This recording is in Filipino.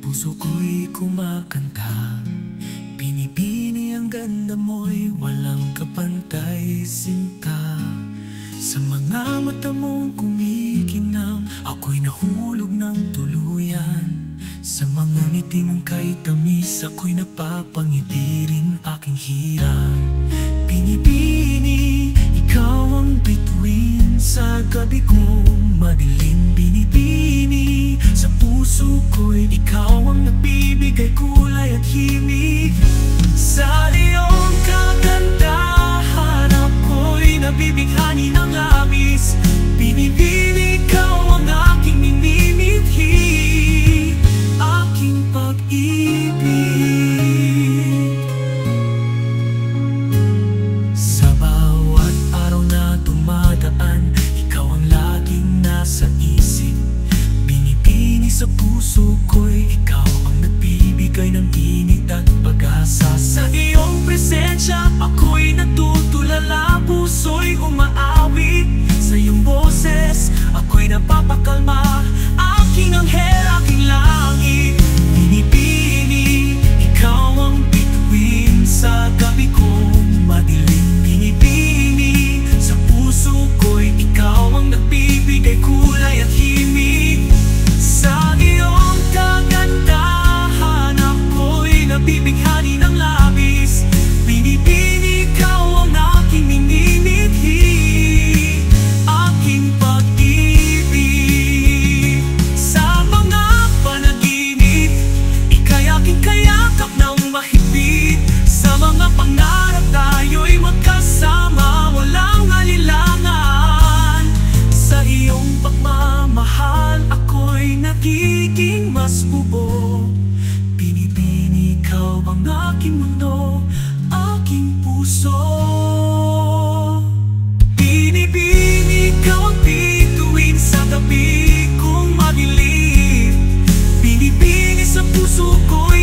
puso ko'y kumakanta. Binibini ang ganda mo'y walang kapantay, sinta. Sa mga mata mong kumikinang, ako'y nahulog ng tuluyan. Sa mga ngiti mong kay tamis, ako'y napapangiti rin aking hirap. Binibini, ikaw ang bituin sa gabi kong madilim. Binibini, sa puso ko'y ikaw ang nagbibigay kulay at himig. Sa iyong kagandahan, ako'y nabibighani ng labis. Binibini, ikaw ang aking minimithi, aking pag-ibig. Sa bawat araw na dumadaan, ikaw ang laging nasa isip. Binibini, sa puso ko'y ikaw ang nagbibigay ng init at pag-asa. Sa iyong presensya, ako'y natutulala, puso'y umaawit. Sa iyong boses, ako'y napapakalma, aking anghel, aking langit. Binibini, ikaw ang bituin sa gabi kong madilim. Binibini, sa puso ko'y ikaw ang nagbibigay kulay at himig. Sa iyong kagandahan, ako'y nabibighani ng labis. Binibini, ikaw ang aking minimithi, aking pag-ibig. Sa mga panaginip, ika'y aking kayakap ng mahigpit. Sa mga pangarap, tayo'y magkasama, walang alilangan. Sa iyong pagmamahal, ako'y nagiging mas buo. Binibini, ikaw ang aking mundo, aking puso. Binibini, ikaw ang bituin sa gabi kong madilim. Binibini, sa puso ko'y